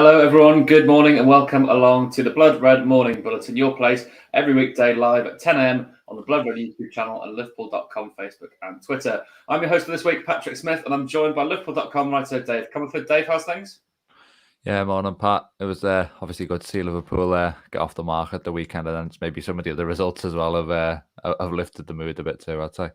Hello, everyone. Good morning and welcome along to the Blood Red Morning Bulletin, your place every weekday live at 10 a.m. on the Blood Red YouTube channel and Liverpool.com, Facebook and Twitter. I'm your host for this week, Patrick Smith, and I'm joined by Liverpool.com writer Dave Comerford. Dave, how's things? Yeah, morning, Pat. It was obviously good to see Liverpool get off the mark at the weekend, and then maybe some of the other results as well have lifted the mood a bit too, I'd say.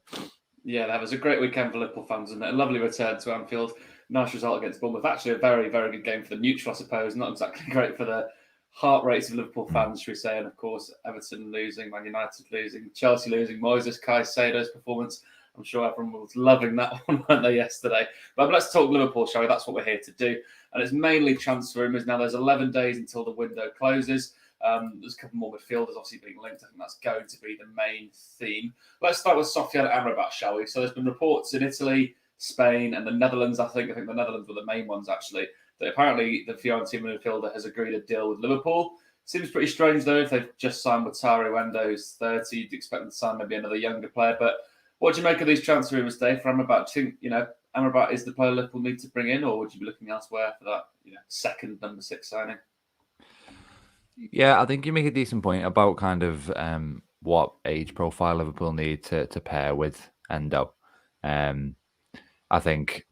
Yeah, that was a great weekend for Liverpool fans, and a lovely return to Anfield. Nice result against Bournemouth. Actually, a very, very good game for the neutral, I suppose. Not exactly great for the heart rates of Liverpool fans, should we say. And of course, Everton losing, Man United losing, Chelsea losing, Moises Caicedo's performance. I'm sure everyone was loving that one, weren't they, yesterday? But let's talk Liverpool, shall we? That's what we're here to do. And it's mainly transfer rumours. Now, there's 11 days until the window closes. There's a couple more midfielders obviously being linked. I think that's going to be the main theme. Let's start with Sofyan Amrabat, shall we? So there's been reports in Italy, Spain, and the Netherlands. I think the Netherlands were the main ones, actually, that apparently the Fiorentina midfielder has agreed a deal with Liverpool. Seems pretty strange, though, if they've just signed Wataru Endo, who's 30. You'd expect them to sign maybe another younger player. But what do you make of these transfer rumours, Dave, for Amrabat? Do you think, Amrabat is the player Liverpool need to bring in, or would you be looking elsewhere for that, second number 6 signing? Yeah, I think you make a decent point about kind of what age profile Liverpool need to pair with Endo. I think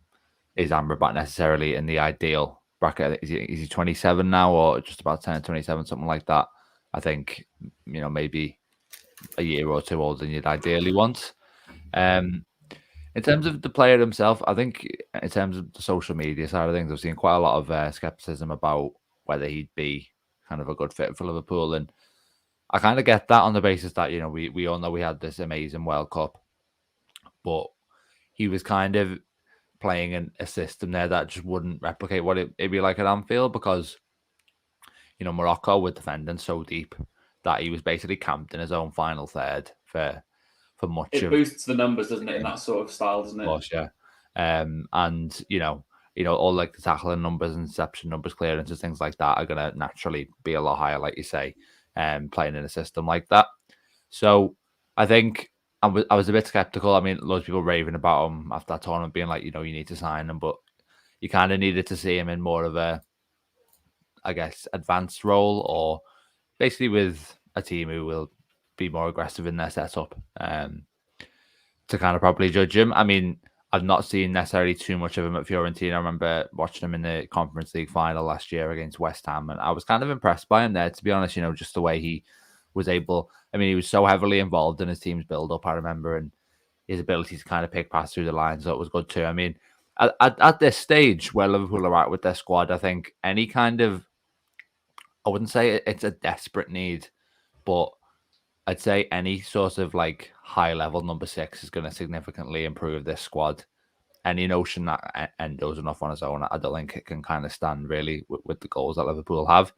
is Amrabat necessarily in the ideal bracket? Is he 27 now, or just about 10 or 27, something like that? I think maybe a year or two older than you'd ideally want. In terms of the player himself, I think in terms of the social media side of things, I've seen quite a lot of skepticism about whether he'd be kind of a good fit for Liverpool. And I kind of get that on the basis that, we all know we had this amazing World Cup, but he was kind of playing in a system there that just wouldn't replicate what it'd be like at Anfield because, Morocco were defending so deep that he was basically camped in his own final third for much it of boosts the numbers, doesn't it, in that sort of style, doesn't it? Of course, yeah. And all like the tackling numbers, interception numbers, clearances, things like that are going to naturally be a lot higher, like you say, playing in a system like that. So I think I was a bit skeptical. I mean, loads of people raving about him after that tournament, being like, you need to sign him, but you kind of needed to see him in more of a, I guess, advanced role, or basically with a team who will be more aggressive in their setup. To kind of properly judge him. I mean, I've not seen necessarily too much of him at Fiorentina. I remember watching him in the Conference League final last year against West Ham, and I was kind of impressed by him there, to be honest, just the way he was able. I mean, he was so heavily involved in his team's build-up, I remember, and his ability to kind of pick pass through the lines, so it was good too. I mean, at this stage where Liverpool are at with their squad, I think any kind of, I wouldn't say it's a desperate need, but I'd say any sort of like high level number 6 is going to significantly improve this squad. Any notion that Endo's enough on his own, I don't think it can kind of stand really with the goals that Liverpool have.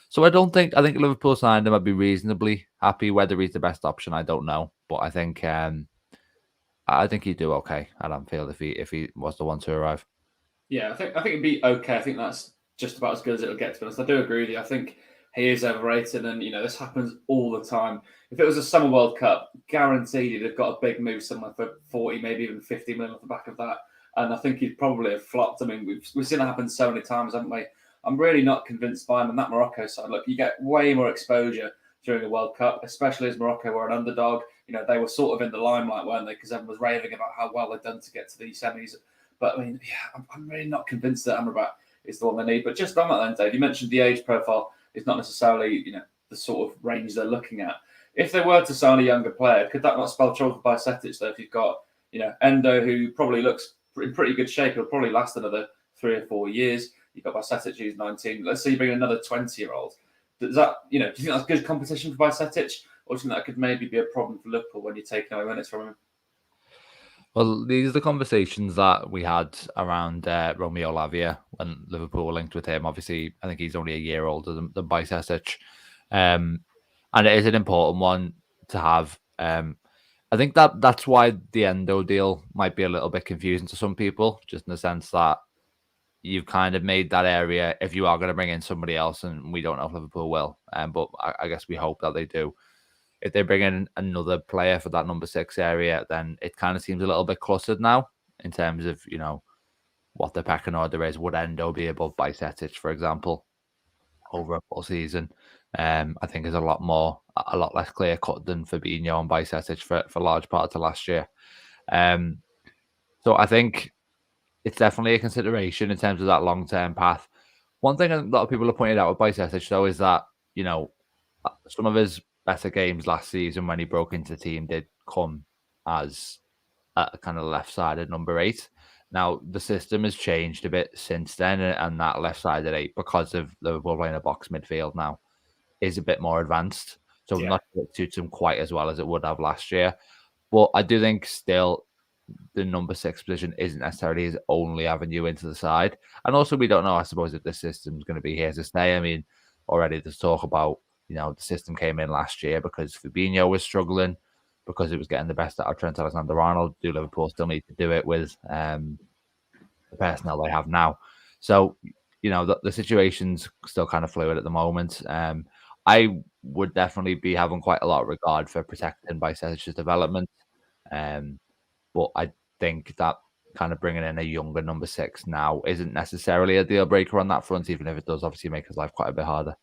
So I think Liverpool signed him. I'd be reasonably happy. Whether he's the best option, I don't know. But I think he'd do okay at Anfield if he was the one to arrive. Yeah, I think it'd be okay. I think that's just about as good as it'll get, to be honest. I do agree with you. I think he is overrated, and this happens all the time. If it was a Summer World Cup, guaranteed he'd have got a big move somewhere for 40, maybe even 50 million off the back of that. And I think he'd probably have flopped. I mean, we've seen that happen so many times, haven't we? I'm really not convinced by him. And that Morocco side, look, you get way more exposure during the World Cup, especially as Morocco were an underdog. They were sort of in the limelight, weren't they? Because everyone was raving about how well they'd done to get to the semis. But I mean, yeah, I'm really not convinced that Amrabat is the one they need. But just on that then, Dave, you mentioned the age profile is not necessarily, the sort of range they're looking at. If they were to sign a younger player, could that not spell trouble for Bajcetic, though? If you've got, Endo, who probably looks in pretty good shape, he'll probably last another 3 or 4 years. You've got Bajcetic, who's 19. Let's say you bring another 20-year-old. Does that, do you think that's good competition for Bajcetic, or do you think that could maybe be a problem for Liverpool when you're taking away minutes from him? Well, these are the conversations that we had around Romeo Lavia when Liverpool were linked with him. Obviously, I think he's only a year older than Bajcetic. And it is an important one to have. I think that's why the Endo deal might be a little bit confusing to some people, just in the sense that you've kind of made that area, if you are going to bring in somebody else, and we don't know if Liverpool will, but I guess we hope that they do. If they bring in another player for that number 6 area, then it kind of seems a little bit clustered now in terms of, what the pecking order is. Would Endo be above Bajcetic, for example, over a full season? I think is a lot less clear cut than Fabinho and Bajcetic for large parts of last year. So I think it's definitely a consideration in terms of that long term path. One thing a lot of people have pointed out with Bajcetic though is that some of his better games last season when he broke into the team did come as a kind of left-sided number 8. Now, the system has changed a bit since then, and that left-sided 8, because of Liverpool playing a box midfield now, is a bit more advanced. So I'm not sure it suits him quite as well as it would have last year. But I do think still the number 6 position isn't necessarily his only avenue into the side. And also, we don't know, I suppose, if this system's going to be here to stay. I mean, already there's talk about, the system came in last year because Fabinho was struggling, because it was getting the best out of Trent Alexander-Arnold. Do Liverpool still need to do it with the personnel they have now? So, the situation's still kind of fluid at the moment. I would definitely be having quite a lot of regard for protecting Bajcetic's development. But I think that kind of bringing in a younger number 6 now isn't necessarily a deal breaker on that front, even if it does obviously make his life quite a bit harder.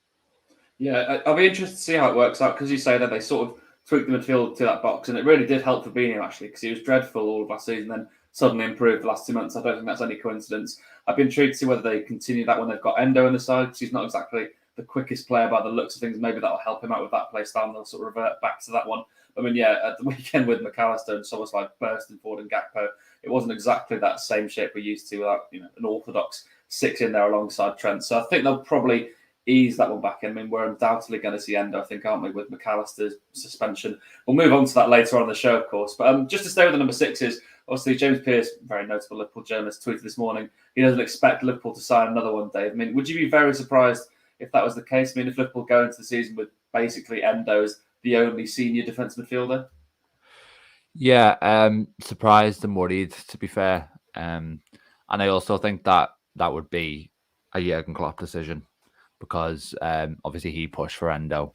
Yeah, I'll be interested to see how it works out, because you say that they sort of tweaked the midfield to that box, and it really did help Fabinho actually, because he was dreadful all of last season, then suddenly improved the last 2 months. I don't think that's any coincidence. I've been intrigued to see whether they continue that when they've got Endo in the side, because he's not exactly the quickest player by the looks of things. Maybe that'll help him out with that play style, and they'll sort of revert back to that one. I mean, at the weekend with Mac Allister and someone like bursting forward and Gakpo, it wasn't exactly that same shape we're used to without an orthodox 6 in there alongside Trent. So I think they'll probably ease that one back in. I mean, we're undoubtedly going to see Endo, I think, aren't we, with Mac Allister's suspension. We'll move on to that later on in the show, of course. But just to stay with the number 6s, obviously James Pearce, very notable Liverpool journalist, tweeted this morning he doesn't expect Liverpool to sign another one, Dave. I mean, would you be very surprised if that was the case? I mean, if Liverpool go into the season with basically Endo as the only senior defensive midfielder? Yeah, surprised and worried, to be fair. And I also think that would be a Jurgen Klopp decision, because obviously he pushed for Endo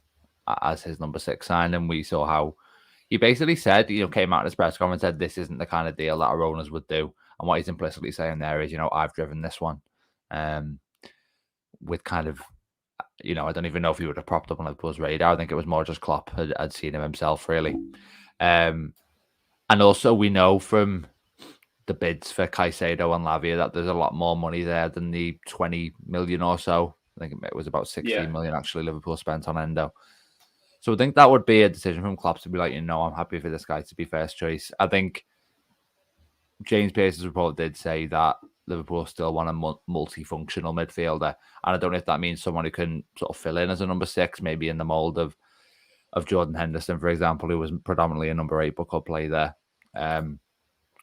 as his number 6 sign, and we saw how he basically said, came out in his press conference and said this isn't the kind of deal that our owners would do. And what he's implicitly saying there is, I've driven this one with kind of, I don't even know if he would have propped up on Liverpool's radar. I think it was more just Klopp had seen him himself, really. And also we know from the bids for Caicedo and Lavia that there's a lot more money there than the 20 million or so. I think it was about 16 million actually Liverpool spent on Endo. So I think that would be a decision from Klopp to be like, I'm happy for this guy to be first choice. I think James Pearce's report did say that Liverpool still want a multifunctional midfielder. And I don't know if that means someone who can sort of fill in as a number 6, maybe in the mould of Jordan Henderson, for example, who was predominantly a number 8 but could play there.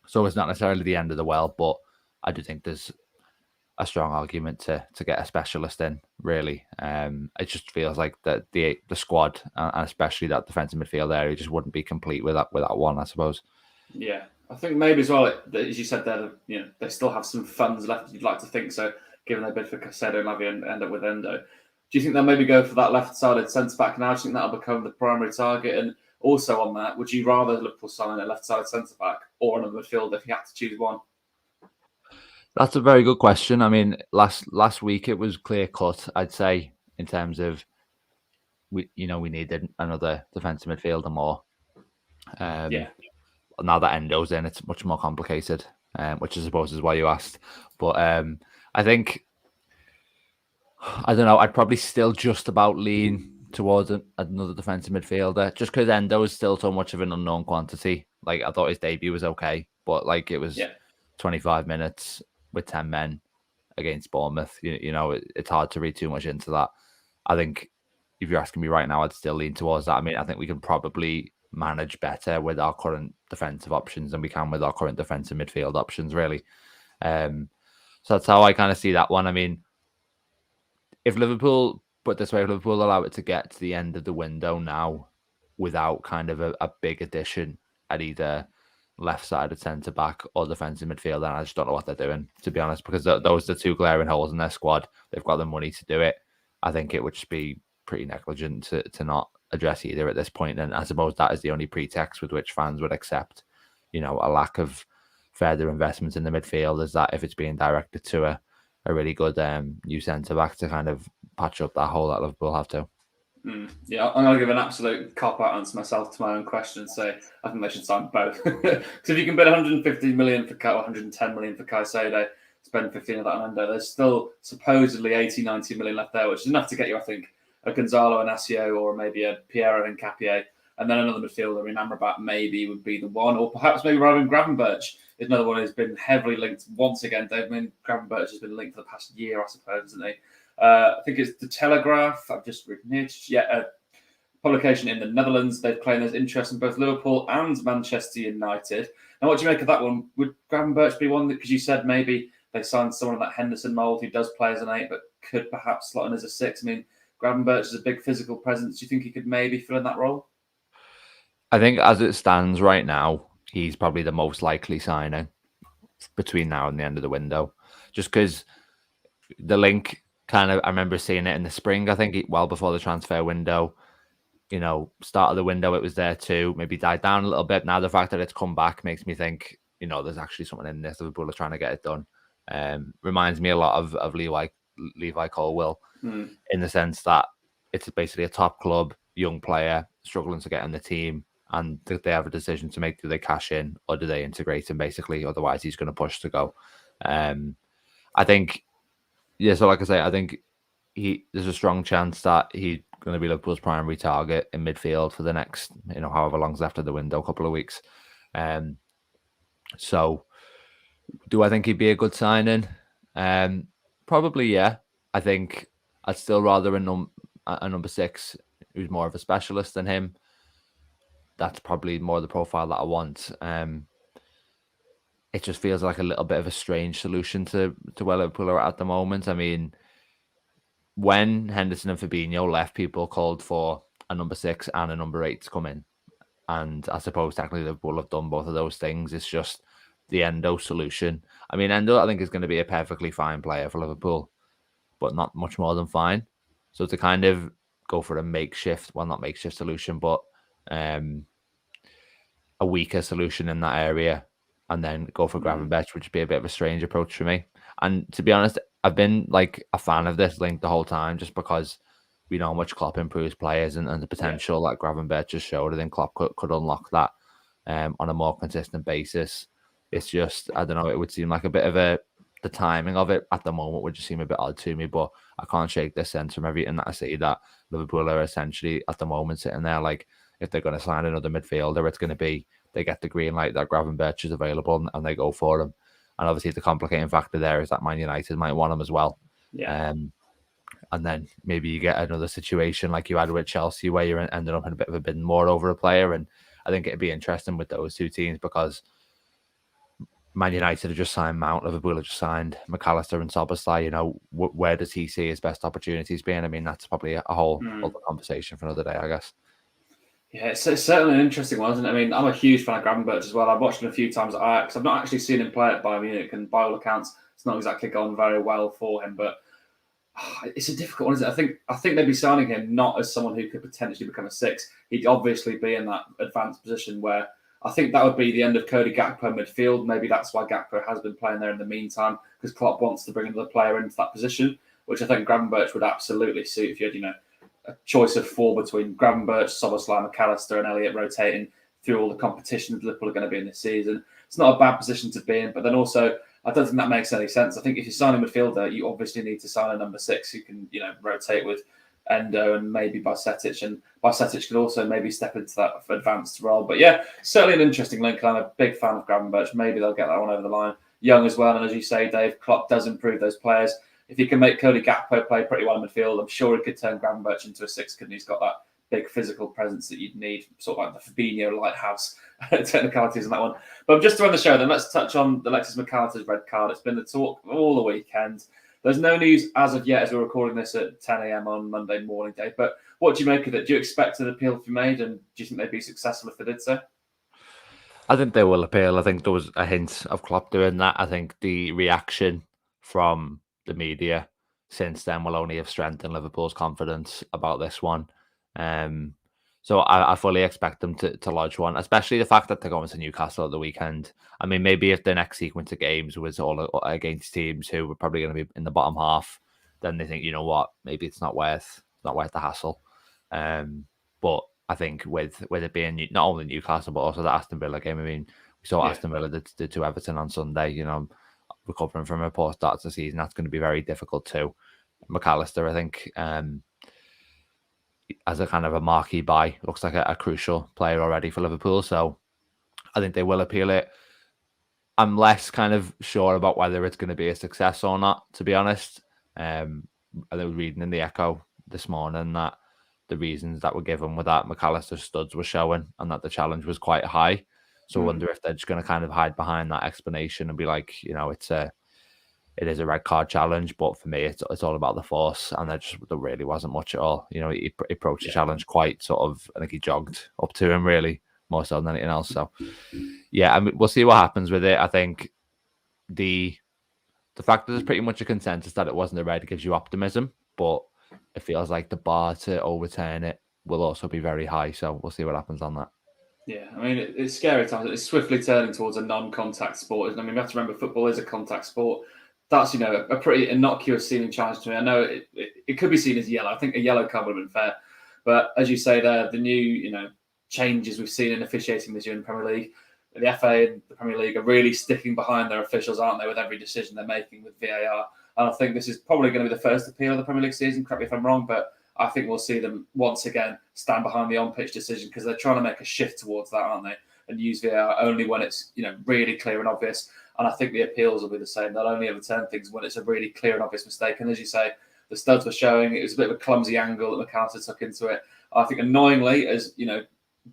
So it's not necessarily the end of the world, but I do think there's a strong argument to get a specialist in, really. It just feels like that the squad, and especially that defensive midfield area, just wouldn't be complete with that one, I suppose. Yeah, I think maybe as well, as you said there, they still have some funds left. You'd like to think so, given they bid for Caicedo and Lavia and end up with Endo. Do you think they'll maybe go for that left-sided centre-back now? Do you think that'll become the primary target? And also on that, would you rather Liverpool sign a left-sided centre-back or another midfielder if you had to choose one? That's a very good question. I mean, last week it was clear cut, I'd say, in terms of we needed another defensive midfielder more. Now that Endo's in, it's much more complicated, which I suppose is why you asked. But I think, I don't know, I'd probably still just about lean towards another defensive midfielder, just because Endo is still so much of an unknown quantity. Like, I thought his debut was okay, but like it was 25 minutes with 10 men against Bournemouth. It's hard to read too much into that. I think if you're asking me right now, I'd still lean towards that. I mean, I think we can probably manage better with our current defensive options than we can with our current defensive midfield options, really. So that's how I kind of see that one. I mean, if Liverpool allow it to get to the end of the window now without kind of a big addition at either left-sided centre-back or defensive midfielder, and I just don't know what they're doing, to be honest, because those are the two glaring holes in their squad. They've got the money to do it. I think it would just be pretty negligent to not address either at this point. And I suppose that is the only pretext with which fans would accept, a lack of further investment in the midfield is that if it's being directed to a really good new centre back to kind of patch up that hole that Liverpool have to. Yeah, I'm going to give an absolute cop-out answer myself to my own question and say I think they should sign both. Because if you can bid 150 million for Kai, 110 million for Caicedo, spend 15 of that on Endo, there's still supposedly 80, 90 million left there, which is enough to get you, I think, a Gonzalo Inacio or maybe a Piero Hincapié, and then another midfielder. I mean, Amrabat maybe would be the one, or perhaps maybe rather than Gravenberch is another one who's been heavily linked once again. Dave, I mean, Gravenberch has been linked for the past year, I suppose, hasn't he? I think it's the Telegraph. I've just written it. Yeah, publication in the Netherlands. They've claimed there's interest in both Liverpool and Manchester United. Now, what do you make of that one? Would Gravenberch be one? Because you said maybe they signed someone in that Henderson mould who does play as an 8, but could perhaps slot in as a 6. I mean, Gravenberch is a big physical presence. Do you think he could maybe fill in that role? I think as it stands right now, he's probably the most likely signing between now and the end of the window. Just because the link kind of, I remember seeing it in the spring, I think, well before the transfer window. Start of the window, it was there too, maybe died down a little bit. Now the fact that it's come back makes me think, there's actually something in this. Liverpool are trying to get it done. Reminds me a lot of Levi Colwill in the sense that it's basically a top club, young player, struggling to get in the team, and they have a decision to make. Do they cash in or do they integrate him, basically? Otherwise, he's going to push to go. I think, so like I say, I think there's a strong chance that he's going to be Liverpool's primary target in midfield for the next, however long's left of the window, a couple of weeks. So do I think he'd be a good signing? Probably, yeah. I think I'd still rather a number 6 who's more of a specialist than him. That's probably more the profile that I want. It just feels like a little bit of a strange solution to where Liverpool are at the moment. I mean, when Henderson and Fabinho left, people called for a number 6 and a number 8 to come in. And I suppose technically Liverpool have done both of those things. It's just the Endo solution. I mean, Endo, I think, is going to be a perfectly fine player for Liverpool, but not much more than fine. So to kind of go for a not makeshift solution, but a weaker solution in that area, and then go for Gravenberch, which would be a bit of a strange approach for me. And to be honest, I've been like a fan of this link the whole time, just because we know how much Klopp improves players and the potential that Gravenberch just showed. I think Klopp could unlock that on a more consistent basis. It's just, I don't know, it would seem like a bit of the timing of it at the moment would just seem a bit odd to me, but I can't shake this sense from everything that I see that Liverpool are essentially at the moment sitting there like, if they're going to sign another midfielder, it's going to be they get the green light that Gravenberch is available and they go for him. And obviously the complicating factor there is that Man United might want him as well. Yeah. And then maybe you get another situation like you had with Chelsea where you're ended up in a bit of a bidding war over a player. And I think it'd be interesting with those two teams because Man United have just signed Mount, Liverpool have just signed Mac Allister and Szoboszlai. Where does he see his best opportunities being? I mean, that's probably a whole other conversation for another day, I guess. Yeah, it's certainly an interesting one, isn't it? I mean, I'm a huge fan of Gravenberch as well. I've watched him a few times at Ajax. I've not actually seen him play at Bayern Munich, and by all accounts, it's not exactly gone very well for him. But it's a difficult one, isn't it? I think they'd be signing him not as someone who could potentially become a 6. He'd obviously be in that advanced position where I think that would be the end of Cody Gakpo midfield. Maybe that's why Gakpo has been playing there in the meantime, because Klopp wants to bring another player into that position, which I think Gravenberch would absolutely suit if you had, a choice of 4 between Gravenberch, Szoboszlai, Mac Allister and Elliott rotating through all the competitions Liverpool are going to be in this season. It's not a bad position to be in, but then also I don't think that makes any sense. I think if you sign a midfielder, you obviously need to sign a number 6 who can, rotate with Endo and maybe Bajcetic, and Bajcetic could also maybe step into that advanced role. But yeah, certainly an interesting link. I'm a big fan of Gravenberch. Maybe they'll get that one over the line. Young as well, and as you say, Dave, Klopp does improve those players. If he can make Cody Gakpo play pretty well in midfield, I'm sure he could turn Gravenberch into a 6, couldn't he? He's got that big physical presence that you'd need, sort of like the Fabinho lighthouse technicalities in that one. But just to end the show, then let's touch on Alexis Mac Allister's red card. It's been the talk all the weekend. There's no news as of yet as we're recording this at 10 a.m. on Monday morning, Dave. But what do you make of it? Do you expect an appeal to be made, and do you think they'd be successful if they did so? I think they will appeal. I think there was a hint of Klopp doing that. I think the reaction from the media since then will only have strengthened Liverpool's confidence about this one. So I fully expect them to lodge one, especially the fact that they're going to Newcastle at the weekend. I mean, maybe if the next sequence of games was all against teams who were probably going to be in the bottom half, then they think, you know what, maybe it's not worth the hassle. But I think with it being not only Newcastle but also the Aston Villa game. I mean, we saw Aston Villa did to Everton on Sunday. You know, recovering from a poor start to the season, that's going to be very difficult too. Mac Allister, I think, as a kind of a marquee buy, looks like a crucial player already for Liverpool. So I think they will appeal it. I'm less kind of sure about whether it's going to be a success or not, to be honest. I was reading in the Echo this morning that the reasons that were given were that Mac Allister studs were showing and that the challenge was quite high. So I wonder if they're just going to kind of hide behind that explanation and be like, you know, it is a red card challenge, but for me, it's all about the force, and there really wasn't much at all. You know, he approached the challenge quite sort of. I think he jogged up to him really more so than anything else. So, yeah, I mean, we'll see what happens with it. I think the fact that there's pretty much a consensus that it wasn't a red gives you optimism, but it feels like the bar to overturn it will also be very high. So we'll see what happens on that. Yeah, I mean, it's scary times. It's swiftly turning towards a non-contact sport. I mean, we have to remember football is a contact sport. That's, you know, a pretty innocuous seeming challenge to me. I know it could be seen as yellow. I think a yellow card would have been fair. But as you say there, the new, you know, changes we've seen in officiating this year in the Premier League, the FA and the Premier League are really sticking behind their officials, aren't they, with every decision they're making with VAR. And I think this is probably going to be the first appeal of the Premier League season. Correct me if I'm wrong, but I think we'll see them once again stand behind the on-pitch decision because they're trying to make a shift towards that, aren't they? And use VAR only when it's, you know, really clear and obvious. And I think the appeals will be the same. They'll only overturn things when it's a really clear and obvious mistake. And as you say, the studs were showing. It was a bit of a clumsy angle that Mac Allister took into it. I think annoyingly, as, you know,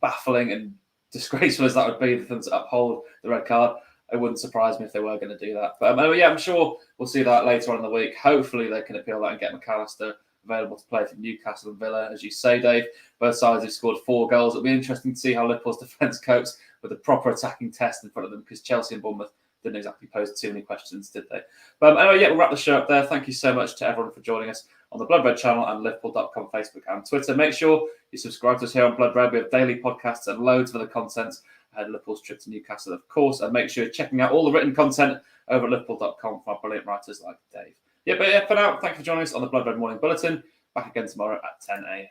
baffling and disgraceful as that would be for them to uphold the red card, it wouldn't surprise me if they were going to do that. But yeah, I'm sure we'll see that later on in the week. Hopefully they can appeal that and get Mac Allister available to play for Newcastle and Villa. As you say, Dave, both sides have scored 4 goals. It'll be interesting to see how Liverpool's defence copes with a proper attacking test in front of them because Chelsea and Bournemouth didn't exactly pose too many questions, did they? But anyway, yeah, we'll wrap the show up there. Thank you so much to everyone for joining us on the Blood Red channel and Liverpool.com, Facebook and Twitter. Make sure you subscribe to us here on Blood Red. We have daily podcasts and loads of other content ahead of Liverpool's trip to Newcastle, of course. And make sure you're checking out all the written content over at Liverpool.com from our brilliant writers like Dave. Yeah, but yeah, for now, thank you for joining us on the Blood Red Morning Bulletin. Back again tomorrow at 10 a.m.